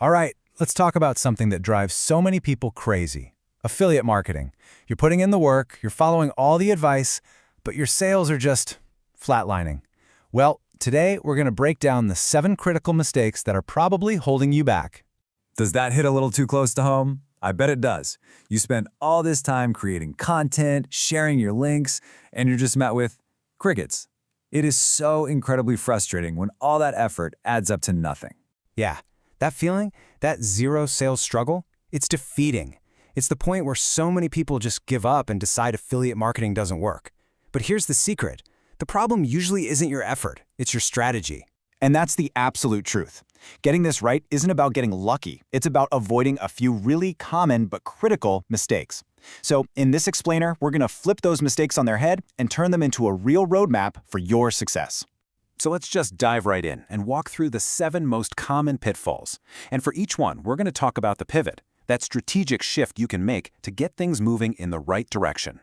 All right, let's talk about something that drives so many people crazy. Affiliate marketing. You're putting in the work, you're following all the advice, but your sales are just flatlining. Well, today we're going to break down the 7 critical mistakes that are probably holding you back. Does that hit a little too close to home? I bet it does. You spend all this time creating content, sharing your links, and you're just met with crickets. It is so incredibly frustrating when all that effort adds up to nothing. Yeah, that feeling, that zero sales struggle, it's defeating. It's the point where so many people just give up and decide affiliate marketing doesn't work. But here's the secret. The problem usually isn't your effort, it's your strategy. And that's the absolute truth. Getting this right isn't about getting lucky. It's about avoiding a few really common but critical mistakes. So in this explainer, we're going to flip those mistakes on their head and turn them into a real roadmap for your success. So let's just dive right in and walk through the 7 most common pitfalls. And for each one, we're going to talk about the pivot, that strategic shift you can make to get things moving in the right direction.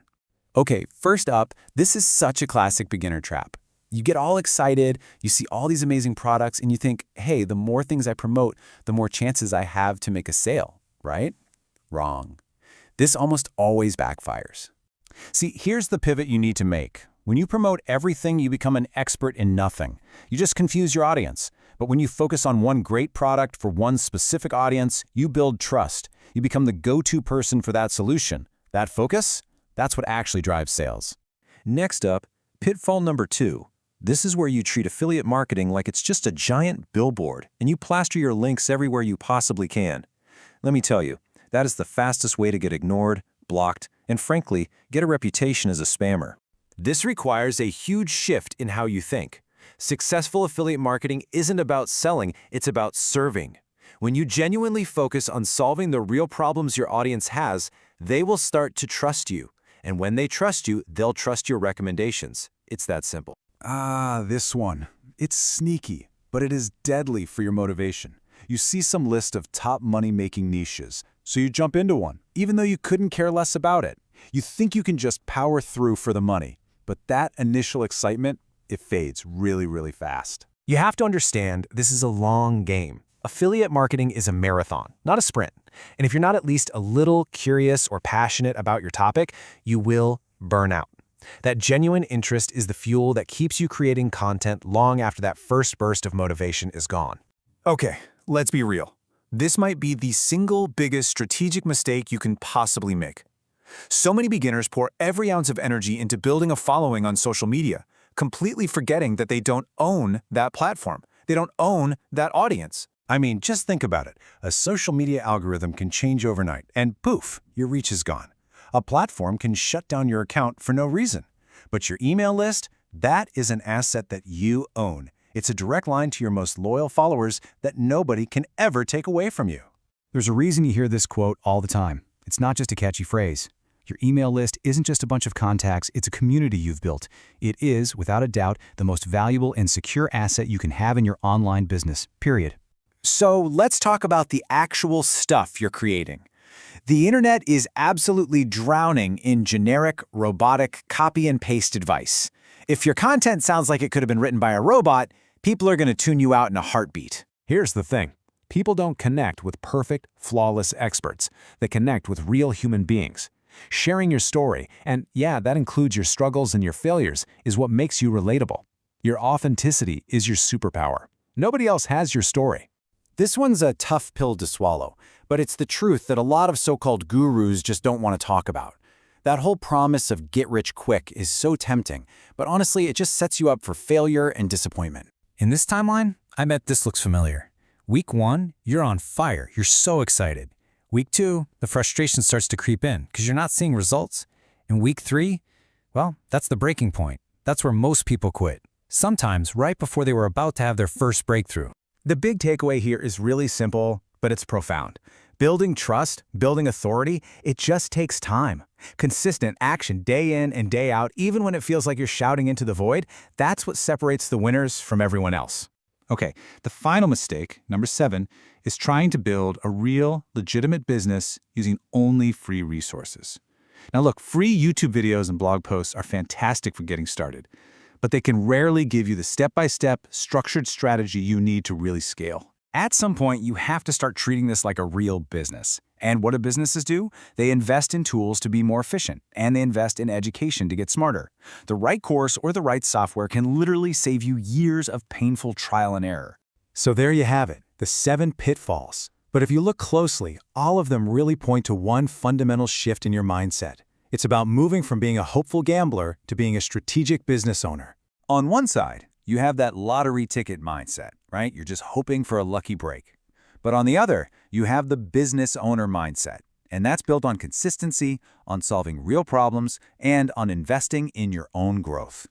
Okay, first up, this is such a classic beginner trap. You get all excited, you see all these amazing products, and you think, hey, the more things I promote, the more chances I have to make a sale, right? Wrong. This almost always backfires. See, here's the pivot you need to make. When you promote everything, you become an expert in nothing. You just confuse your audience. But when you focus on one great product for one specific audience, you build trust. You become the go-to person for that solution. That focus, that's what actually drives sales. Next up, pitfall number 2. This is where you treat affiliate marketing like it's just a giant billboard, and you plaster your links everywhere you possibly can. Let me tell you, that is the fastest way to get ignored, blocked, and frankly, get a reputation as a spammer. This requires a huge shift in how you think. Successful affiliate marketing isn't about selling, it's about serving. When you genuinely focus on solving the real problems your audience has, they will start to trust you. And when they trust you, they'll trust your recommendations. It's that simple. This one. It's sneaky, but it is deadly for your motivation. You see some list of top money-making niches, so you jump into one, even though you couldn't care less about it. You think you can just power through for the money, but that initial excitement, it fades really, really fast. You have to understand this is a long game. Affiliate marketing is a marathon, not a sprint. And if you're not at least a little curious or passionate about your topic, you will burn out. That genuine interest is the fuel that keeps you creating content long after that first burst of motivation is gone. Okay, let's be real. This might be the single biggest strategic mistake you can possibly make. So many beginners pour every ounce of energy into building a following on social media, completely forgetting that they don't own that platform. They don't own that audience. I mean, just think about it. A social media algorithm can change overnight, and poof, your reach is gone. A platform can shut down your account for no reason. But your email list, that is an asset that you own. It's a direct line to your most loyal followers that nobody can ever take away from you. There's a reason you hear this quote all the time. It's not just a catchy phrase. Your email list isn't just a bunch of contacts, it's a community you've built. It is, without a doubt, the most valuable and secure asset you can have in your online business, period. So let's talk about the actual stuff you're creating. The internet is absolutely drowning in generic, robotic, copy and paste advice. If your content sounds like it could have been written by a robot, people are going to tune you out in a heartbeat. Here's the thing. People don't connect with perfect, flawless experts. They connect with real human beings. Sharing your story, and yeah, that includes your struggles and your failures, is what makes you relatable. Your authenticity is your superpower. Nobody else has your story. This one's a tough pill to swallow, but it's the truth that a lot of so-called gurus just don't want to talk about. That whole promise of get rich quick is so tempting, but honestly, it just sets you up for failure and disappointment. In this timeline, I bet this looks familiar. Week 1, you're on fire. You're so excited. Week 2, the frustration starts to creep in because you're not seeing results. And week 3, well, that's the breaking point. That's where most people quit. Sometimes right before they were about to have their first breakthrough. The big takeaway here is really simple, but it's profound. Building trust, building authority, it just takes time. Consistent action day in and day out, even when it feels like you're shouting into the void, that's what separates the winners from everyone else. Okay, the final mistake, number 7, is trying to build a real, legitimate business using only free resources. Now look, free YouTube videos and blog posts are fantastic for getting started, but they can rarely give you the step-by-step, structured strategy you need to really scale. At some point, you have to start treating this like a real business. And what do businesses do? They invest in tools to be more efficient, and they invest in education to get smarter. The right course or the right software can literally save you years of painful trial and error. So there you have it, the 7 pitfalls. But if you look closely, all of them really point to one fundamental shift in your mindset. It's about moving from being a hopeful gambler to being a strategic business owner. On one side, you have that lottery ticket mindset, right? You're just hoping for a lucky break. But on the other, you have the business owner mindset, and that's built on consistency, on solving real problems, and on investing in your own growth.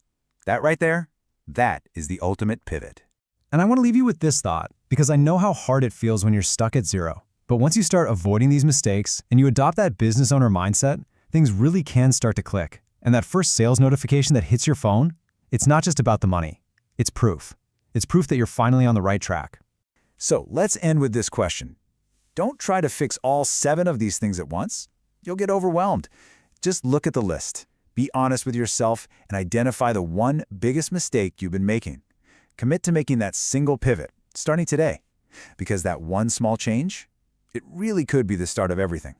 That right there, that is the ultimate pivot. And I want to leave you with this thought, because I know how hard it feels when you're stuck at zero. But once you start avoiding these mistakes and you adopt that business owner mindset, things really can start to click. And that first sales notification that hits your phone, it's not just about the money. It's proof. It's proof that you're finally on the right track. So let's end with this question. Don't try to fix all 7 of these things at once. You'll get overwhelmed. Just look at the list. Be honest with yourself and identify the one biggest mistake you've been making. Commit to making that single pivot, starting today. Because that one small change, it really could be the start of everything.